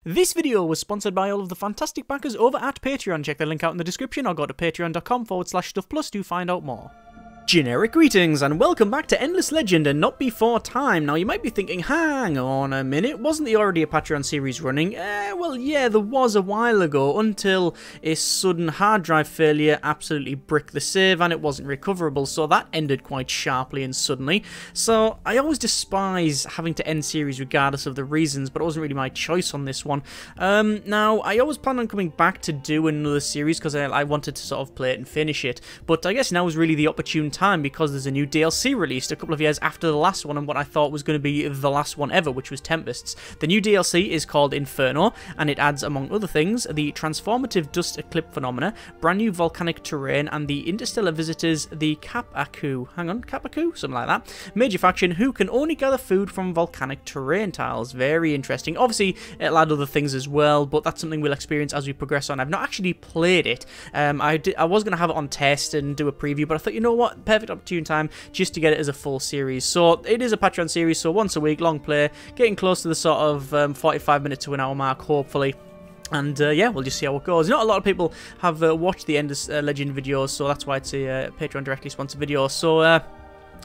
This video was sponsored by all of the fantastic backers over at Patreon. Check the link out in the description or go to patreon.com/stuffplus to find out more. Generic greetings and welcome back to Endless Legend and Not Before Time. Now you might be thinking, hang on a minute, wasn't there already a Patreon series running? Well yeah, there was a while ago until a sudden hard drive failure absolutely bricked the save and it wasn't recoverable, so that ended quite sharply and suddenly. So I always despise having to end series regardless of the reasons, but it wasn't really my choice on this one. Now I always planned on coming back to do another series because I wanted to sort of play it and finish it, but I guess now is really the opportune time because there's a new DLC released a couple of years after the last one and what I thought was going to be the last one ever, which was Tempests. The new DLC is called Inferno and it adds, among other things, the transformative dust eclipse phenomena, brand new volcanic terrain, and the interstellar visitors, the Kapaku, something like that, major faction who can only gather food from volcanic terrain tiles. Very interesting. Obviously it'll add other things as well, but that's something we'll experience as we progress on. I've not actually played it. I was going to have it on test and do a preview, but I thought, you know what, perfect opportune time just to get it as a full series. So it is a Patreon series, so once a week, long play, getting close to the sort of 45 minute to an hour mark, hopefully. And yeah, we'll just see how it goes. Not a lot of people have watched the Endless Legend videos, so that's why it's a Patreon directly sponsored video. So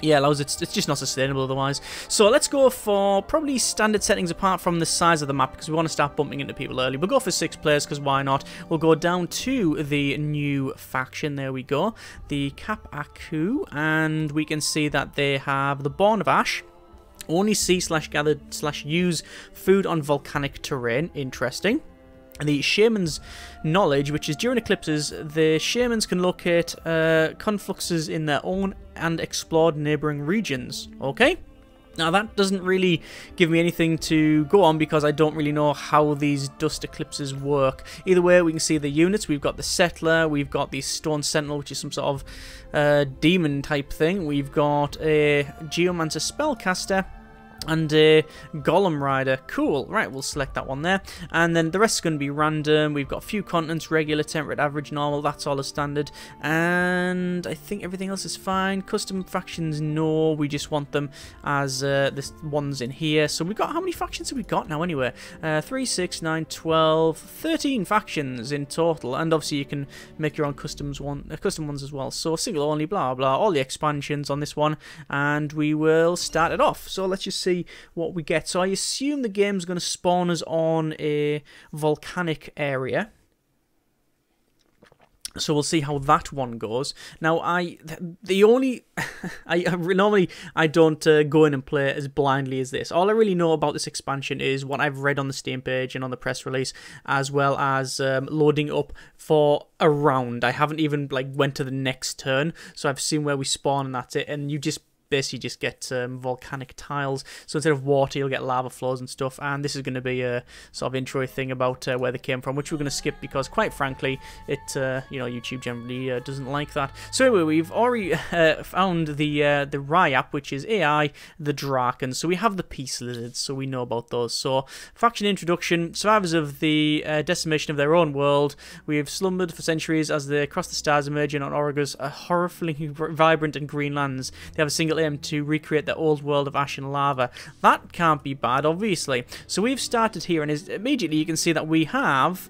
yeah, it's just not sustainable otherwise. So let's go for probably standard settings apart from the size of the map because we want to start bumping into people early. We'll go for 6 players because why not? We'll go down to the new faction. There we go. The Kapaku, and we can see that they have the Born of Ash. Only see/gather/use food on volcanic terrain. Interesting. And the Shaman's Knowledge, which is during eclipses, the Shamans can locate confluxes in their own and explored neighbouring regions. Okay? Now that doesn't really give me anything to go on because I don't really know how these dust eclipses work. Either way, we can see the units. We've got the Settler, we've got the Stone Sentinel, which is some sort of demon type thing. We've got a Geomancer Spellcaster and a Golem Rider. Cool. Right, we'll select that one there. And then the rest is going to be random. We've got a few continents, regular, temperate, average, normal. That's all as standard. And I think everything else is fine. Custom factions, no. We just want them as the ones in here. So we've got, how many factions have we got now anyway? 3, 6, 9, 12, 13 factions in total. And obviously you can make your own custom ones as well. So single only, blah, blah. All the expansions on this one. And we will start it off. So let's just see what we get. So I assume the game's going to spawn us on a volcanic area. So we'll see how that one goes. Now, normally I don't go in and play it as blindly as this. All I really know about this expansion is what I've read on the Steam page and on the press release, as well as loading up for a round. I haven't even went to the next turn, so I've seen where we spawn and that's it. And you just basically just get volcanic tiles, so instead of water you'll get lava flows and stuff, and this is going to be a sort of intro thing about where they came from, which we're going to skip because quite frankly it you know, YouTube generally doesn't like that. So anyway, we've already found the Ryap, which is AI, the Draken, so we have the Peace Lizards, so we know about those. So faction introduction: survivors of the decimation of their own world. We have slumbered for centuries as they cross the stars, emerging on Auriga's horrifyingly vibrant and green lands. They have a single aim to recreate the old world of ash and lava. That can't be bad, obviously. So we've started here, and immediately you can see that we have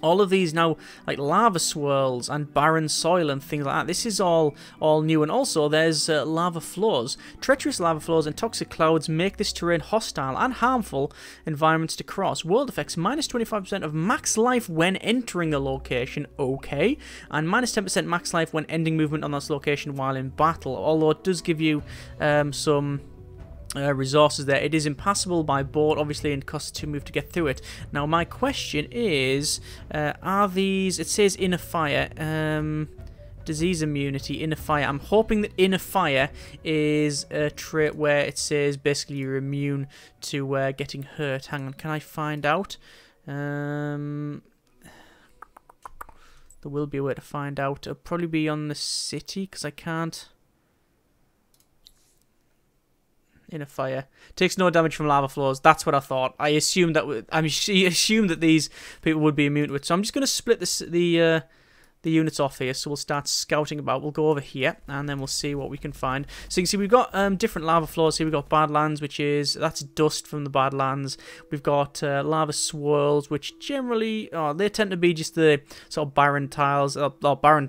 all of these now, like lava swirls and barren soil and things like that. This is all new, and also there's lava flows. Treacherous lava flows and toxic clouds make this terrain hostile and harmful environments to cross. World effects: minus 25% of max life when entering a location, okay, and minus 10% max life when ending movement on this location while in battle, although it does give you some resources there. It is impassable by boat, obviously, and costs 2 move to get through it. Now, my question is, are these, it says inner fire, disease immunity, inner fire. I'm hoping that inner fire is a trait where it says basically you're immune to getting hurt. Hang on, can I find out? There will be a way to find out. It'll probably be on the city, because I can't. Inner fire takes no damage from lava flows. That's what I thought. I assumed that. I assumed that these people would be immune to it. So I'm just going to split the the units off here, so we'll start scouting about. We'll go over here, and then we'll see what we can find. So you can see we've got different lava flows here. We've got Badlands, that's dust from the Badlands. We've got lava swirls, which generally, they tend to be just the sort of barren tiles, barren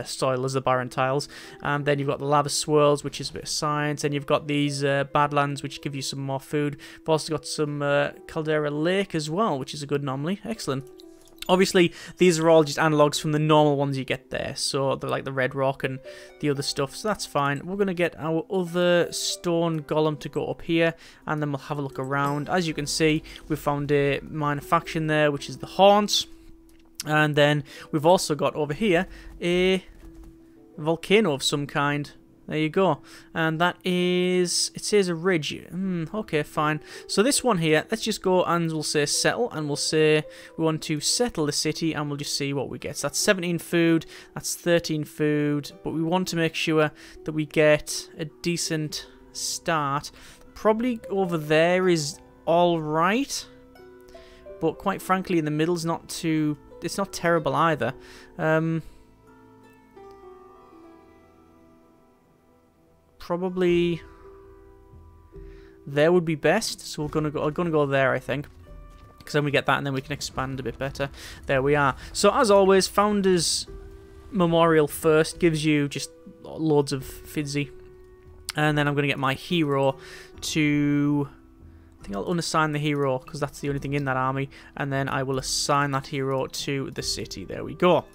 soil as the barren tiles. And then you've got the lava swirls, which is a bit of science. And you've got these Badlands, which give you some more food. We've also got some Caldera Lake as well, which is a good anomaly. Excellent. Obviously, these are all just analogues from the normal ones you get there, so they're like the red rock and the other stuff, so that's fine. We're going to get our other stone golem to go up here, and then we'll have a look around. As you can see, we've found a minor faction there, which is the Haunts, and then we've also got over here a volcano of some kind. There you go. And that is, it says a ridge. Okay, fine. So this one here, let's just go and we'll say settle, and we'll say we want to settle the city, and we'll just see what we get. So that's 17 food, that's 13 food, but we want to make sure that we get a decent start. Probably over there is alright, but quite frankly in the middle's not too, it's not terrible either. Probably there would be best, so I'm gonna go there, I think, because then we get that and then we can expand a bit better. There we are. So as always, Founders Memorial first gives you just loads of fizzy, and then I'm gonna get my hero to, I think I'll unassign the hero because that's the only thing in that army, and then I will assign that hero to the city. There we go.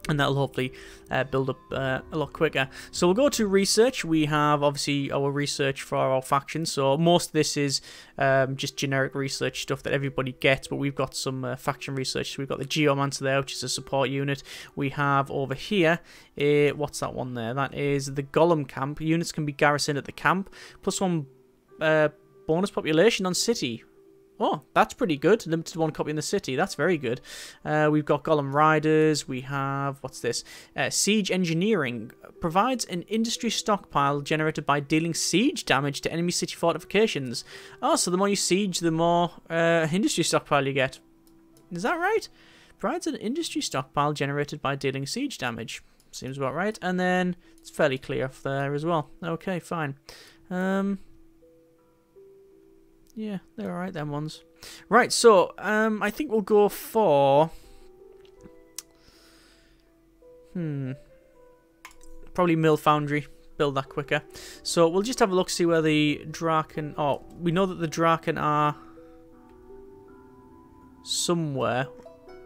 And that'll hopefully build up a lot quicker. So we'll go to research. We have obviously our research for our faction. So most of this is just generic research stuff that everybody gets. But we've got some faction research. So we've got the Geomancer there, which is a support unit. We have over here, what's that one there? That is the Golem camp. Units can be garrisoned at the camp. +1 bonus population on city. Oh, that's pretty good. Limited 1 copy in the city. That's very good. We've got Golem Riders. We have, what's this? Siege Engineering. Provides an industry stockpile generated by dealing siege damage to enemy city fortifications. Oh, so the more you siege, the more industry stockpile you get. Is that right? Provides an industry stockpile generated by dealing siege damage. Seems about right. And then it's fairly clear off there as well. Okay, fine. Yeah, they're alright, them ones. Right, so, I think we'll go for... Probably Mill Foundry. Build that quicker. So, we'll just have a look, see where the Draken... Oh, we know that the Draken are... somewhere.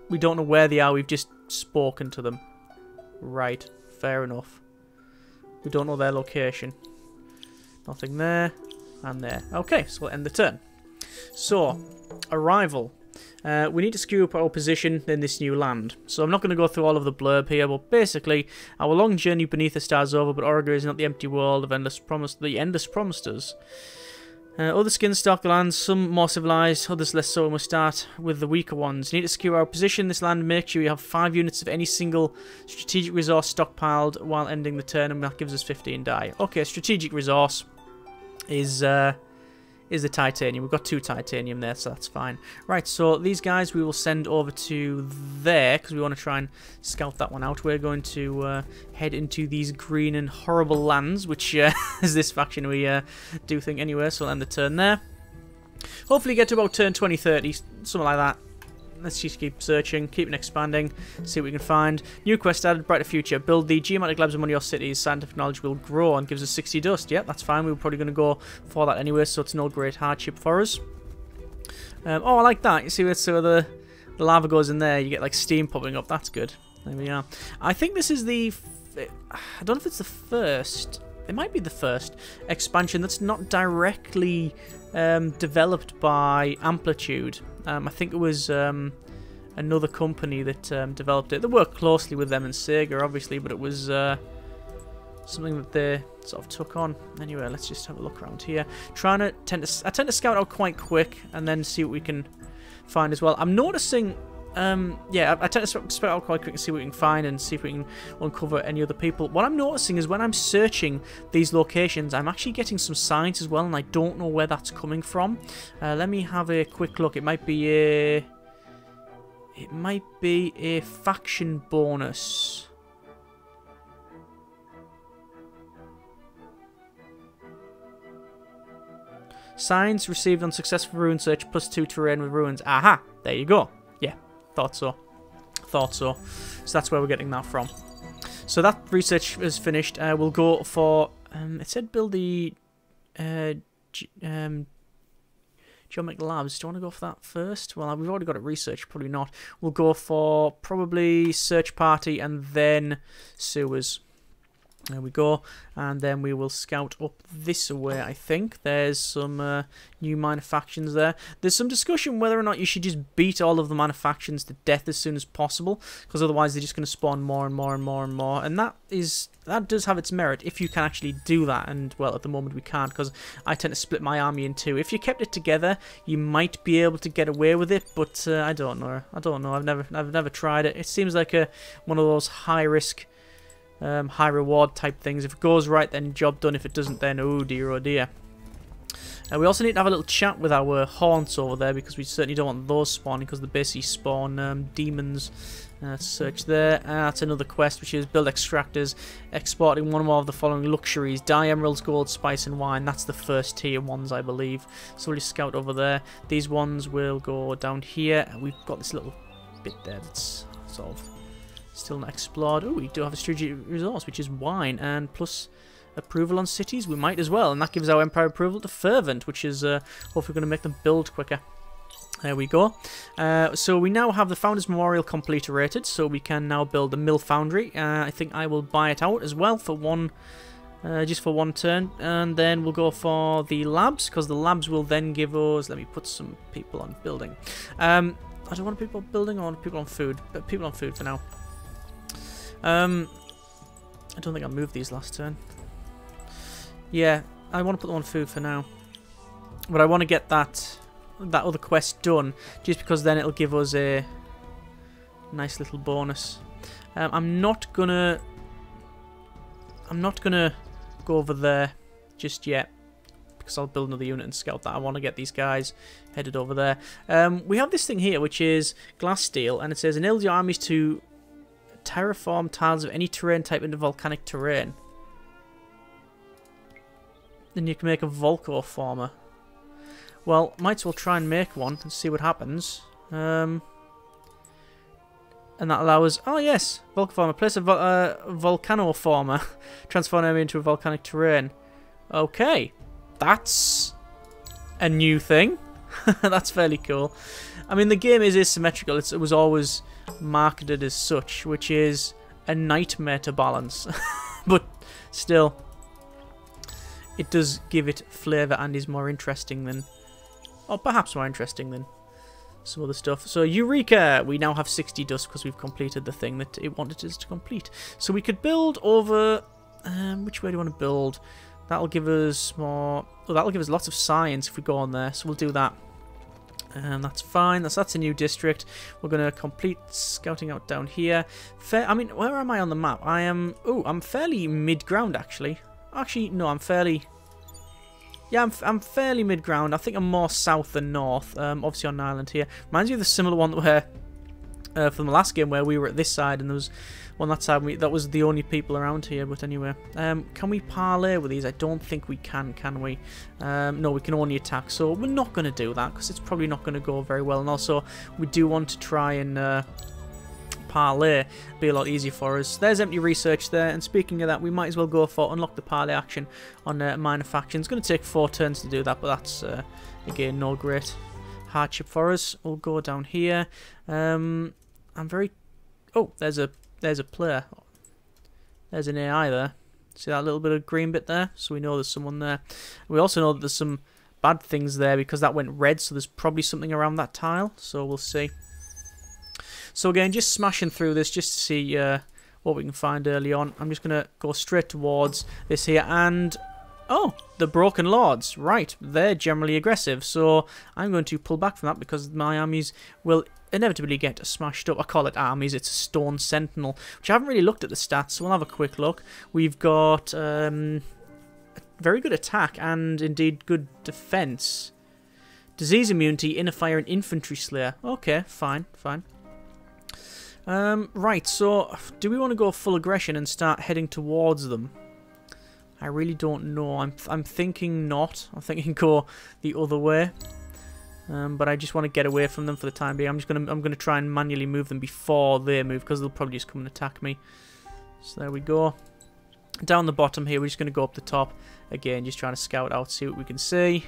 We don't know where they are, we've just spoken to them. Right, fair enough. We don't know their location. Nothing there. And there. Okay, so we'll end the turn. So, arrival. We need to secure up our position in this new land. So I'm not going to go through all of the blurb here, but basically, our long journey beneath the stars over, but Auriga is not the empty world of endless promise. The endless promised us. Other skins stock the lands, some more civilized, others less so, and we'll start with the weaker ones. You need to secure our position. This land, make sure you have 5 units of any single strategic resource stockpiled while ending the turn, and that gives us 15 die. Okay, strategic resource is the titanium. We've got 2 titanium there, so that's fine. Right, so these guys we will send over to there, because we want to try and scout that one out. We're going to head into these green and horrible lands, which is this faction we do think anyway, so we'll end the turn there. Hopefully get to about turn 20, 30, something like that. Let's just keep searching, keep expanding, see what we can find. New quest added, brighter future. Build the geomatic labs in one of your cities. Scientific knowledge will grow and gives us 60 dust. Yeah, that's fine. We were probably going to go for that anyway, so it's no great hardship for us. Oh, I like that. You see where the lava goes in there, you get like steam popping up. That's good. There we are. I think this is the... I don't know if it's the first... It might be the first expansion that's not directly developed by Amplitude. I think it was another company that developed it. They worked closely with them and Sega, obviously, but it was something that they sort of took on. Anyway, let's just have a look around here. I tend to scout out quite quick and then see what we can find as well. I'm noticing... yeah, I tend to scout out quite quick and see what we can find and see if we can uncover any other people. What I'm noticing is when I'm searching these locations, I'm actually getting some signs as well, and I don't know where that's coming from. Let me have a quick look. It might be a It might be a faction bonus. Signs received on successful rune search +2 terrain with ruins. Aha! There you go. Yeah, thought so. Thought so. So that's where we're getting that from. So that research is finished. We'll go for... it said build the... Geometric labs. Do you want to go for that first? Well, we've already got it researched. Probably not. We'll go for probably search party and then sewers. There we go. And then we will scout up this way, I think. There's some new minor factions there. There's some discussion whether or not you should just beat all of the minor factions to death as soon as possible, because otherwise they're just going to spawn more and more and more and more. And that does have its merit if you can actually do that. And, well, at the moment we can't, because I tend to split my army in two. If you kept it together, you might be able to get away with it, but I don't know. I don't know. I've never tried it. It seems like one of those high-risk... high reward type things. If it goes right, then job done. If it doesn't, then oh dear, oh dear. We also need to have a little chat with our haunts over there, because we certainly don't want those spawning, because they basically spawn demons. Search there. That's another quest, which is build extractors, exporting one more of the following luxuries: dye, emeralds, gold, spice, and wine. That's the first tier ones, I believe. So we'll just scout over there. These ones will go down here. We've got this little bit there that's sort of still not explored. Oh, we do have a strategic resource, which is wine, and plus approval on cities. We might as well, and that gives our empire approval to fervent, which is hopefully going to make them build quicker. There we go. So we now have the Founders Memorial completed, so we can now build the mill foundry. I think I will buy it out as well for one, just for one turn, and then we'll go for the labs, because the labs will then give us. Let me put some people on building. I don't want people building. I want people on food, but people on food for now. I don't think I moved these last turn. Yeah, I want to put them on food for now. But I want to get that other quest done, just because then it'll give us a nice little bonus. I'm not gonna go over there just yet, because I'll build another unit and scout that. I want to get these guys headed over there. We have this thing here, which is glass steel, and it says enable your armies to terraform tiles of any terrain type into volcanic terrain. Then you can make a Volco former. Well, might as well try and make one and see what happens. And that allows... Oh yes, Volco former. Place a volcano former. Transform them into a volcanic terrain. Okay, that's a new thing. That's fairly cool. I mean, the game is asymmetrical. It was always marketed as such, which is a nightmare to balance. But still, it does give it flavour and is more interesting than... or perhaps more interesting than some other stuff. So, Eureka! We now have 60 dust because we've completed the thing that it wanted us to complete. So we could build over... which way do you want to build? That'll give us more... oh, that'll give us lots of science if we go on there. So we'll do that. And that's fine. That's a new district. We're going to complete scouting out down here. I mean, where am I on the map? I am... oh, I'm fairly mid-ground, actually. Actually, no, I'm fairly... yeah, I'm fairly mid-ground. I think I'm more south than north. Obviously on an island here. Reminds me of the similar one where... from the last game where we were at this side and there was one that side. That was the only people around here. But anyway, can we parlay with these? I don't think we can we? No, we can only attack. So we're not going to do that because it's probably not going to go very well. And also, we do want to try and parlay. Be a lot easier for us. There's empty research there. And speaking of that, we might as well go for unlock the parlay action on minor factions. It's going to take 4 turns to do that, but that's again no great hardship for us. We'll go down here. I'm very... oh, there's a player. There's an AI there. See that little bit of green bit there? So we know there's someone there. We also know that there's some bad things there because that went red, so there's probably something around that tile. So we'll see. So again, just smashing through this just to see what we can find early on. I'm just going to go straight towards this here and... oh, the Broken Lords. Right, they're generally aggressive, so I'm going to pull back from that because my armies will inevitably get smashed up. I call it armies, it's a Stone Sentinel, which I haven't really looked at the stats, so we'll have a quick look. We've got very good attack and indeed good defense. Disease immunity, inner fire, and infantry slayer. Okay, fine, fine. Right, so do we want to go full aggression and start heading towards them? I really don't know. I'm thinking not. I'm thinking go the other way. But I just want to get away from them for the time being. I'm gonna try and manually move them before they move, because they'll probably just come and attack me. So there we go. Down the bottom here, we're just gonna go up the top again, just trying to scout out, see what we can see.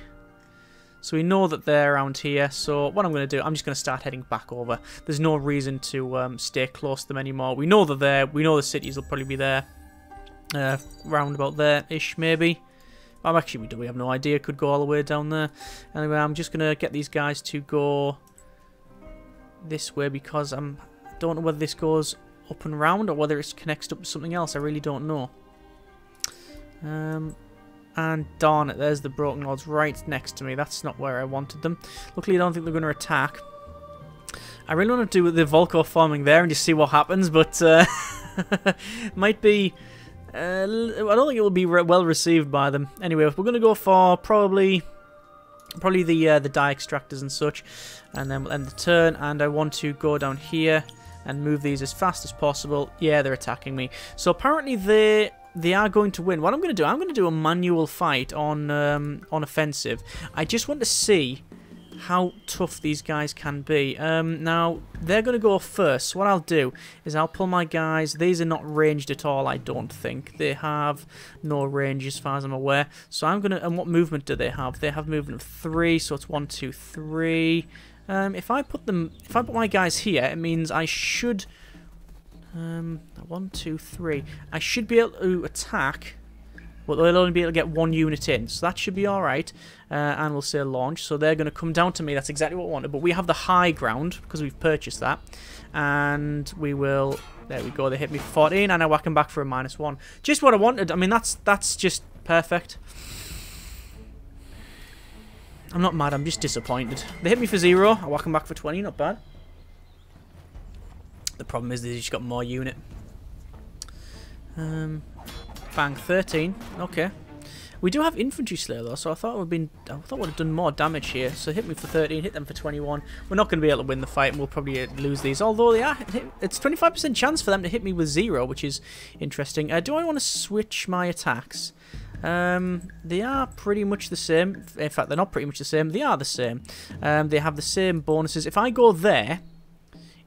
So we know that they're around here. So what I'm gonna do, I'm just gonna start heading back over. There's no reason to stay close to them anymore. We know they're there. We know the cities will probably be there, round about there-ish maybe. Actually, we have no idea. Could go all the way down there. Anyway, I'm just going to get these guys to go this way, because I don't know whether this goes up and round or whether it connects up to something else. I really don't know. And darn it, there's the Broken Lords right next to me. That's not where I wanted them. Luckily, I don't think they're going to attack. I really want to do the Volko farming there and just see what happens, but might be... I don't think it will be well received by them. Anyway, we're going to go for probably the dye extractors and such, and then we'll end the turn. And I want to go down here and move these as fast as possible. Yeah, they're attacking me. So apparently they are going to win. What I'm going to do a manual fight on offensive. I just want to see how tough these guys can be. Now, they're going to go first. So what I'll do is I'll pull my guys. These are not ranged at all, I don't think. They have no range as far as I'm aware. So I'm going to... And what movement do they have? They have movement of 3, so it's 1, 2, 3. If I put my guys here, it means I should... 1, 2, 3. I should be able to attack... But they'll only be able to get 1 unit in, so that should be alright. And we'll say launch, so they're going to come down to me. That's exactly what I wanted, but we have the high ground, because we've purchased that. And we will... There we go, they hit me for 14, and I whack them back for a -1. Just what I wanted. I mean, that's just perfect. I'm not mad, I'm just disappointed. They hit me for 0, I whack them back for 20, not bad. The problem is they just got more unit. Bang, 13. Okay. We do have infantry slayer though, so I thought would have done more damage here. So hit me for 13, hit them for 21. We're not going to be able to win the fight, and we'll probably lose these. Although they are, it's 25% chance for them to hit me with 0, which is interesting. Do I want to switch my attacks? They are pretty much the same. In fact, they're not pretty much the same. They are the same. They have the same bonuses. If I go there,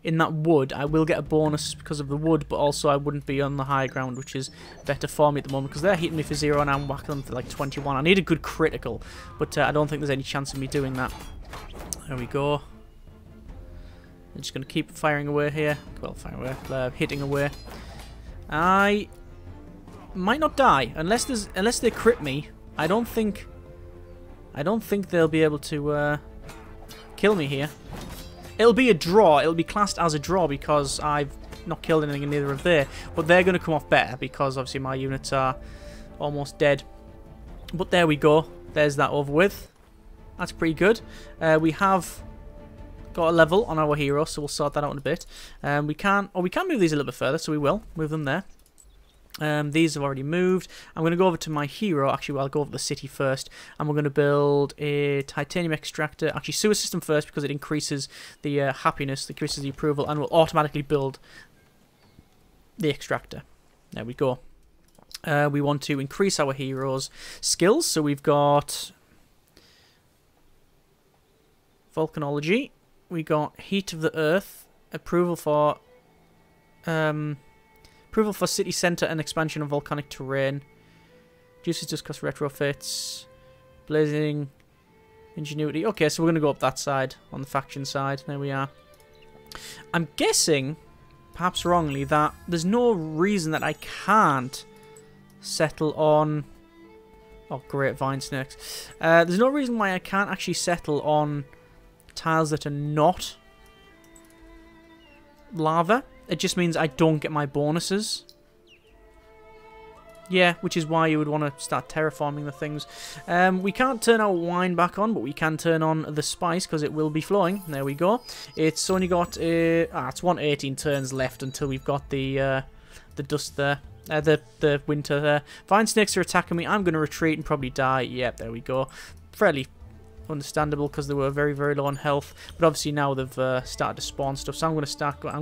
in that wood, I will get a bonus because of the wood, but also I wouldn't be on the high ground, which is better for me at the moment, because they're hitting me for 0 and I'm whacking them for like 21. I need a good critical, but I don't think there's any chance of me doing that. There we go. I'm just going to keep firing away here. Well, firing away, hitting away. I might not die unless they crit me. I don't think they'll be able to kill me here. It'll be a draw. It'll be classed as a draw because I've not killed anything, and neither have they. But they're going to come off better because obviously my units are almost dead. But there we go. There's that over with. That's pretty good. We have got a level on our hero, so we'll sort that out in a bit. We can move these a little bit further, so we will move them there. These have already moved. I'm going to go over to my hero. Actually, well, I'll go over to the city first. And we're going to build a titanium extractor. Actually, sewer system first because it increases the happiness, increases the approval, and will automatically build the extractor. There we go. We want to increase our heroes' skills. So we've got volcanology. We got heat of the earth. Approval for... Approval for city centre and expansion of volcanic terrain. Juices discuss retrofits. Blazing ingenuity. Okay, so we're going to go up that side, on the faction side. There we are. I'm guessing, perhaps wrongly, that there's no reason that I can't settle on... Oh, great vine snakes. There's no reason why I can't actually settle on tiles that are not lava. It just means I don't get my bonuses. Yeah, which is why you would want to start terraforming the things. We can't turn our wine back on, but we can turn on the spice because it will be flowing. There we go. It's only got it's 118 turns left until we've got the dust there. The winter there. Vine snakes are attacking me. I'm going to retreat and probably die. Yep, there we go. Fairly understandable because they were very, very low on health. But obviously now they've started to spawn stuff. So I'm going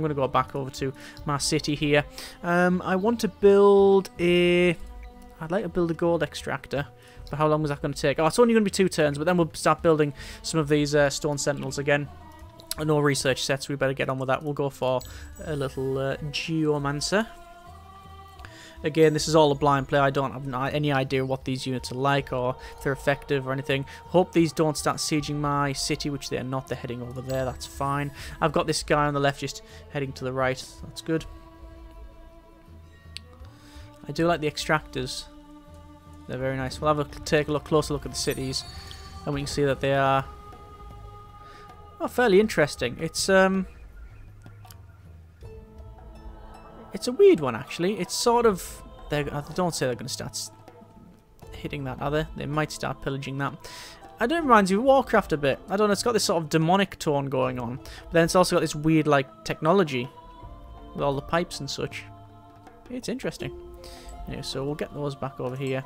to go back over to my city here. I want to build a... I'd like to build a gold extractor. But how long was that going to take? Oh, it's only going to be 2 turns. But then we'll start building some of these stone sentinels again. No research sets. We better get on with that. We'll go for a little geomancer. Again, this is all a blind play. I don't have any idea what these units are like or if they're effective or anything. Hope these don't start sieging my city, which they are not. They're heading over there. That's fine. I've got this guy on the left just heading to the right. That's good. I do like the extractors. They're very nice. We'll have take a closer look at the cities, and we can see that they are fairly interesting. It's a weird one, actually. It's sort of... They don't say they're going to start hitting that, are they? They might start pillaging that. I don't remind you of Warcraft a bit. I don't know, it's got this sort of demonic tone going on. But then it's also got this weird, like, technology with all the pipes and such. It's interesting. Anyway, so we'll get those back over here.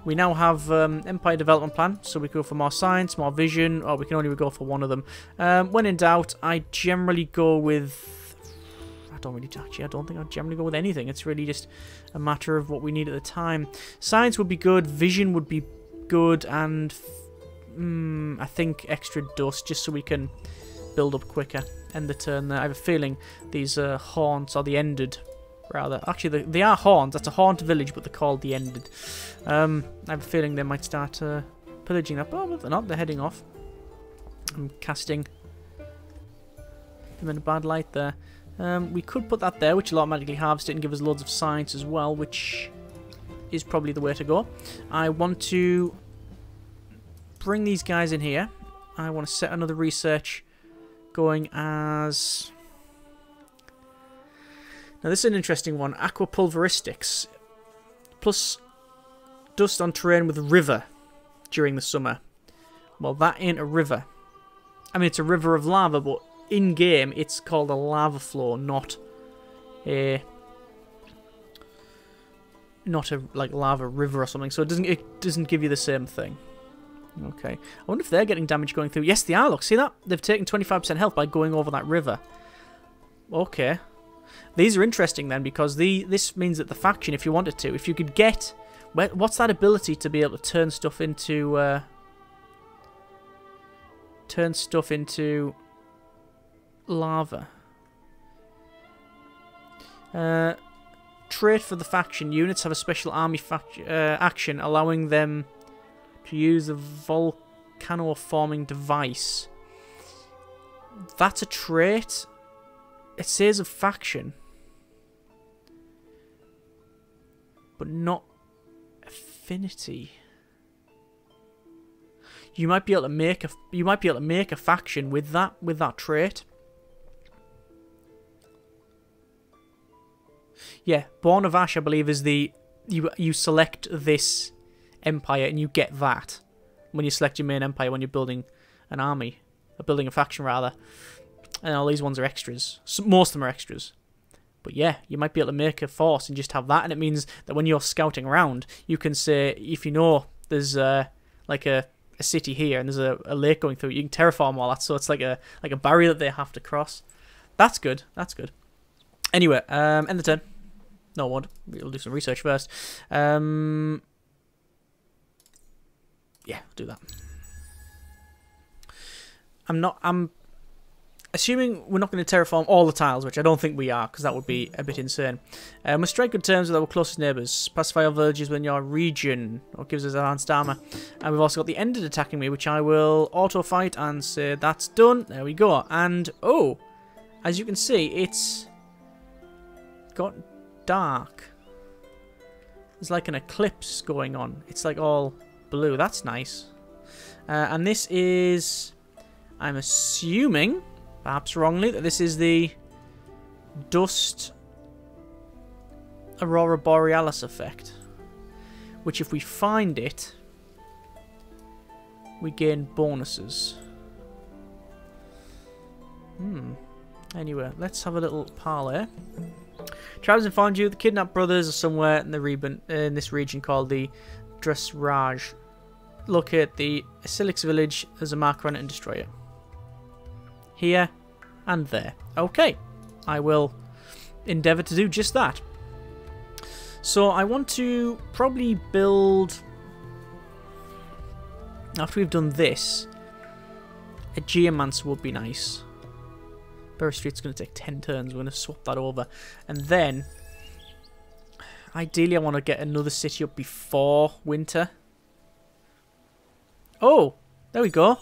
We now have Empire Development Plan, so we go for more science, more vision, or we can only go for one of them. When in doubt, I generally go with... I don't think I'd generally go with anything. It's really just a matter of what we need at the time. Science would be good, vision would be good, and I think extra dust, just so we can build up quicker. End the turn there. I have a feeling these haunts, or the ended, rather. Actually, they are haunts. That's a haunt village, but they're called the ended. I have a feeling they might start pillaging that. Oh, but they're not. They're heading off. I'm casting them in a bad light there. We could put that there, which will automatically harvest it and give us loads of science as well, which is probably the way to go. I want to bring these guys in here. I want to set another research going as... Now this is an interesting one. Aquapulveristics. Plus dust on terrain with river during the summer. Well, that ain't a river. I mean, it's a river of lava, but in-game it's called a lava flow, not a like lava river or something. So it doesn't give you the same thing. Okay. I wonder if they're getting damage going through. Yes, they are. Look, see that? They've taken 25% health by going over that river. Okay. These are interesting then, because this means that the faction, if you wanted to, if you could get... What's that ability to be able to turn stuff into... lava. Trait for the faction. Units have a special army action allowing them to use a volcano-forming device. That's a trait. It says a faction, but not affinity. You might be able to make a faction with that trait. Yeah, Born of Ash, I believe, is the you select this empire and you get that when you select your main empire when you're building an army, or building a faction rather. And all these ones are extras. So most of them are extras. But yeah, you might be able to make a force and just have that, and it means that when you're scouting around, you can say, if you know there's like a city here and there's a lake going through, you can terraform all that, so it's like a barrier that they have to cross. That's good. That's good. Anyway, end the turn. No, what? We'll do some research first. Yeah, do that. I'm assuming we're not going to terraform all the tiles, which I don't think we are, because that would be a bit insane. We strike good terms with our closest neighbours. Pacify our villages within your region, or gives us advanced armour. And we've also got the Ended attacking me, which I will auto-fight and say that's done. There we go. And, oh, as you can see, it's got dark. There's like an eclipse going on. It's like all blue. That's nice. And this is, I'm assuming, perhaps wrongly, that this is the Dust Aurora Borealis effect. Which, if we find it, we gain bonuses. Anyway, let's have a little parley. Tribes informed you the kidnapped brothers are somewhere in the in this region called the Dressage locate the Asilix village. There's a marker on it and destroy it. Here and there. Okay. I will endeavour to do just that. So I want to probably build, after we've done this, a Geomancer would be nice. Bury Street's going to take 10 turns. We're going to swap that over. And then, ideally I want to get another city up before winter. Oh, there we go.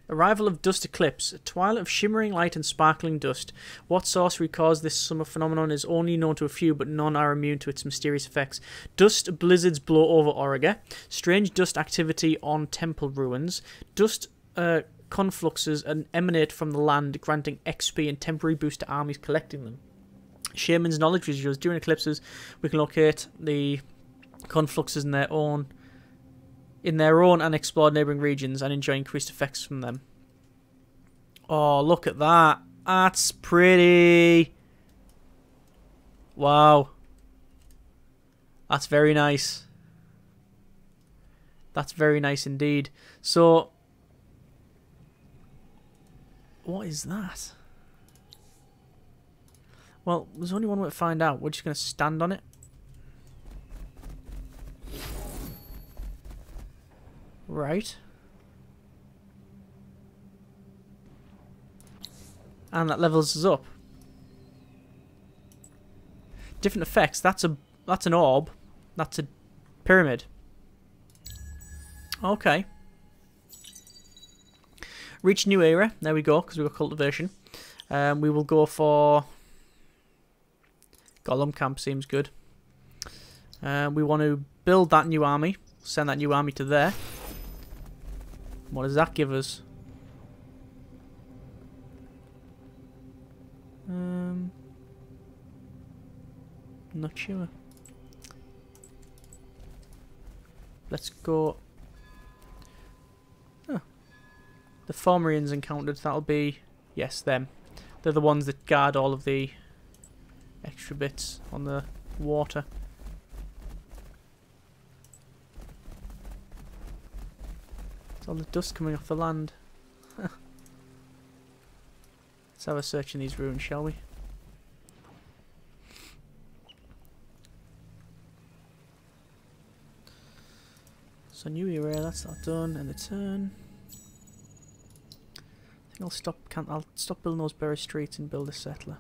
Arrival of dust eclipse. A twilight of shimmering light and sparkling dust. What sorcery caused this summer phenomenon is only known to a few, but none are immune to its mysterious effects. Dust blizzards blow over Auriga. Strange dust activity on temple ruins. Dust confluxes and emanate from the land, granting XP and temporary boost to armies collecting them. Shaman's knowledge was used during eclipses. We can locate the confluxes in their own and explore neighbouring regions and enjoy increased effects from them. Oh, look at that. That's pretty. Wow. That's very nice. That's very nice indeed. So, what is that? Well, there's only one way to find out. We're just going to stand on it. Right. And that levels us up. Different effects. That's an orb. That's a pyramid. Okay. Reach new era. There we go, because we've got cultivation. We will go for Golem Camp, seems good. We want to build that new army. Send that new army to there. What does that give us? Not sure. Let's go. Oh. The Formarians encountered, that'll be, yes, them. They're the ones that guard all of the extra bits on the water. All the dust coming off the land. Let's have a search in these ruins, shall we? So new era, that's not done, and the turn. I think I'll stop building those Bury Streets and build a settler.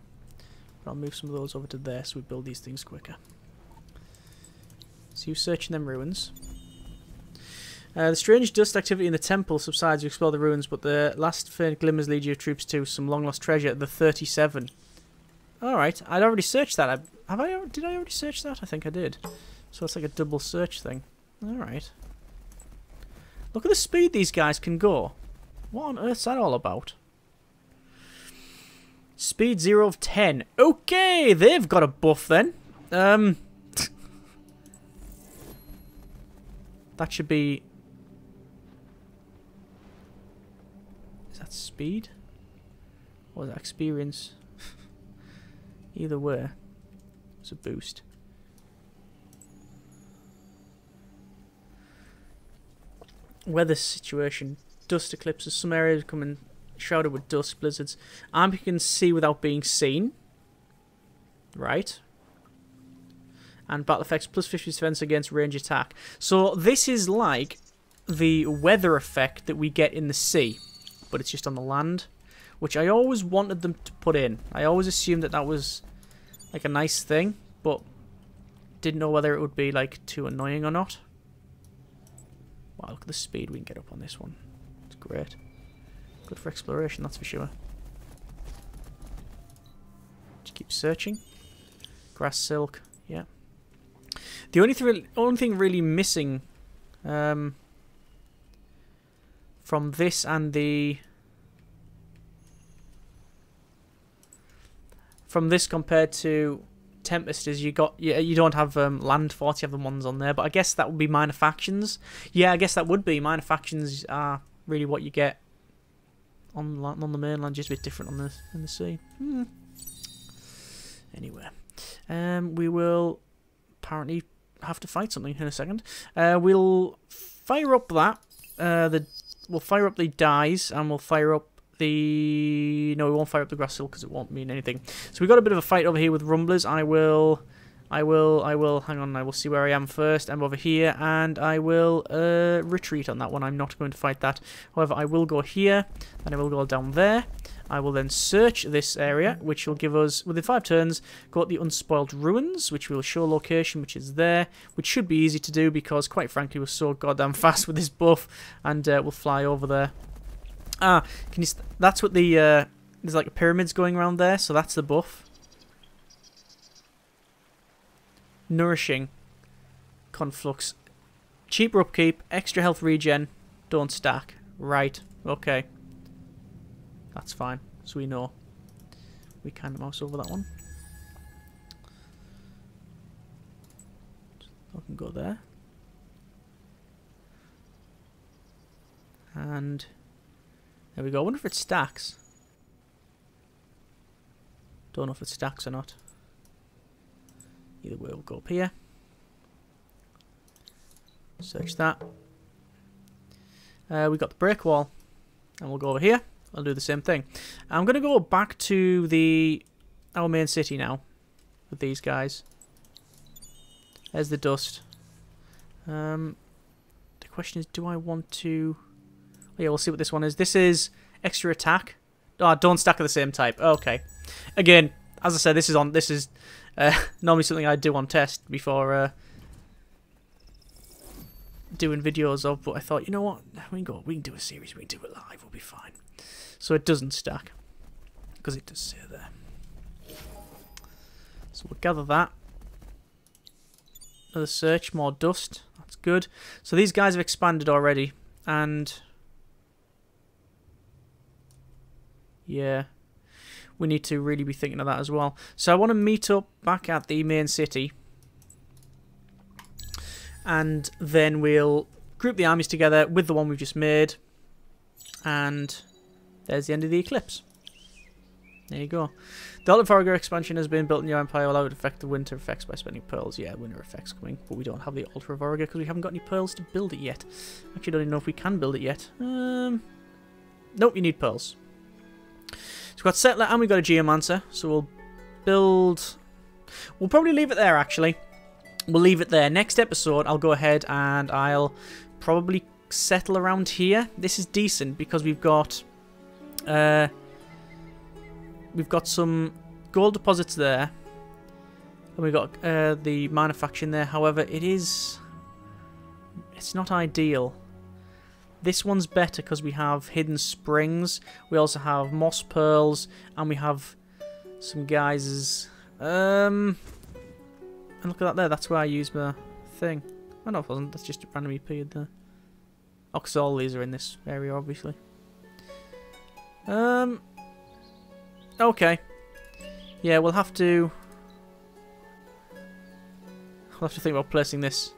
But I'll move some of those over to there so we build these things quicker. So you searching them ruins. The strange dust activity in the temple subsides. You explore the ruins, but the last faint glimmers lead your troops to some long-lost treasure, the 37. Alright, I'd already searched that. Did I already search that? I think I did. So it's like a double search thing. Alright. Look at the speed these guys can go. What on earth's that all about? Speed 0 of 10. Okay, they've got a buff then. That should be... Is that speed? Or is that experience? Either way, it's a boost. Weather situation. Dust eclipses. Some areas becoming shrouded with dust blizzards. Army can see without being seen. Right. And battle effects plus 50 defense against range attack. So this is like the weather effect that we get in the sea, but it's just on the land, which I always wanted them to put in. I always assumed that that was like a nice thing, but didn't know whether it would be like too annoying or not. Wow, look at the speed we can get up on this one. It's great. Good for exploration, that's for sure. Just keep searching. Grass silk, yeah. The only thing really missing from this and the... From this compared to Tempest is you don't have land forts, you have the ones on there, but I guess that would be minor factions. Yeah, I guess that would be. Minor factions are really what you get on the mainland, just a bit different on in the sea. Anyway, we will apparently have to fight something in a second. We'll fire up that. We'll fire up the dyes, and we'll fire up the... No, we won't fire up the grass sill because it won't mean anything. So we've got a bit of a fight over here with rumblers. I will... Hang on, I will see where I am first. I'm over here, and I will retreat on that one. I'm not going to fight that. However, I will go here, and I will go down there. I will then search this area, which will give us, within 5 turns, go at the unspoiled ruins, which will show location, which is there, which should be easy to do because, quite frankly, we're so goddamn fast with this buff, and we'll fly over there. Ah, can you? That's what the there's like pyramids going around there, so that's the buff. Nourishing, conflux, cheaper upkeep, extra health regen, don't stack. Right, okay. That's fine, so we know. We can mouse over that one. I can go there. And there we go. I wonder if it stacks. Don't know if it stacks or not. Either way, we'll go up here. Search that. We got the break wall. And we'll go over here. I'll do the same thing. I'm going to go back to our main city now. With these guys. There's the dust. The question is, do I want to... Oh, yeah, we'll see what this one is. This is extra attack. Oh, don't stack of the same type. Okay. Again, as I said, this is normally something I do on test before doing videos of, but I thought, you know what, we can do a series, we can do it live, we'll be fine. So it doesn't stack, because it does say there. So we'll gather that. Another search, more dust, that's good. So these guys have expanded already, and yeah, we need to really be thinking of that as well. So I want to meet up back at the main city. And then we'll group the armies together with the one we've just made. And there's the end of the eclipse. There you go. The Altar of Auriga expansion has been built in your empire. Allow it to affect the winter effects by spending pearls. Yeah, winter effects coming. But we don't have the Altar of Auriga because we haven't got any pearls to build it yet. Actually, don't even know if we can build it yet. Nope, you need pearls. So we've got Settler and we've got a Geomancer. So we'll build... We'll probably leave it there, actually. We'll leave it there. Next episode, I'll go ahead and I'll probably settle around here. This is decent because we've got some gold deposits there. And we've got the manufacturing there. However, it's not ideal. This one's better because we have hidden springs. We also have moss pearls, and we have some geysers. And look at that there. That's where I used my thing. Oh no, it wasn't. That's just randomly appeared there. Oh, because all these are in this area, obviously. Okay. Yeah, we'll have to think about placing this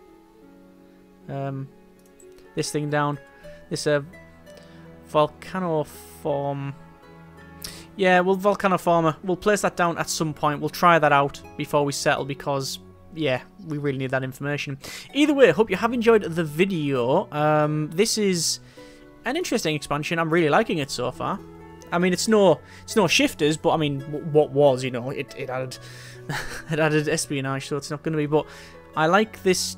this thing down. This volcanoform. Yeah, volcanoformer. We'll place that down at some point. We'll try that out before we settle because, yeah, we really need that information. Either way, I hope you have enjoyed the video. This is an interesting expansion. I'm really liking it so far. I mean, it's no shifters, but I mean, what was, you know, it added it added espionage, so it's not going to be. But I like this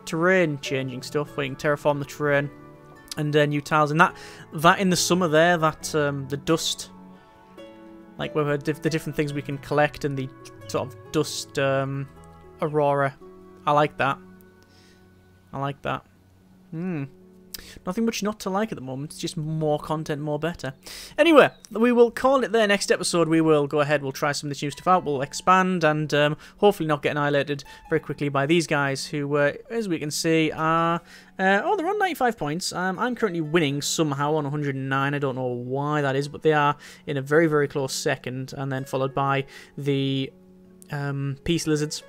terrain changing stuff, where you can terraform the terrain and new tiles, and that in the summer there, that the dust, like where the different things we can collect and the sort of dust aurora. I like that. I like that. Nothing much not to like at the moment. It's just more content, more better. Anyway, we will call it there. Next episode, we will go ahead. We'll try some of this new stuff out. We'll expand and hopefully not get annihilated very quickly by these guys who, as we can see, are... they're on 95 points. I'm currently winning somehow on 109. I don't know why that is, but they are in a very, very close second, and then followed by the Peace Lizards.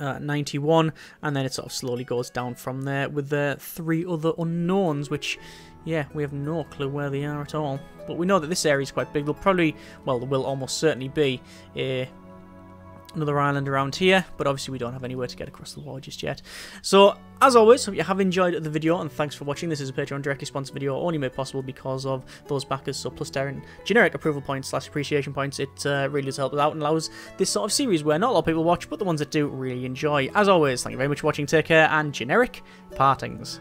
91, and then it sort of slowly goes down from there with the 3 other unknowns, which, yeah, we have no clue where they are at all. But we know that this area is quite big. There'll probably, well, there will almost certainly be a another island around here, but obviously we don't have anywhere to get across the water just yet. So, as always, hope you have enjoyed the video, and thanks for watching. This is a Patreon directly sponsored video, only made possible because of those backers, so plus generic approval points / appreciation points. It really does help us out and allows this sort of series where not a lot of people watch, but the ones that do really enjoy. As always, thank you very much for watching, take care, and generic partings.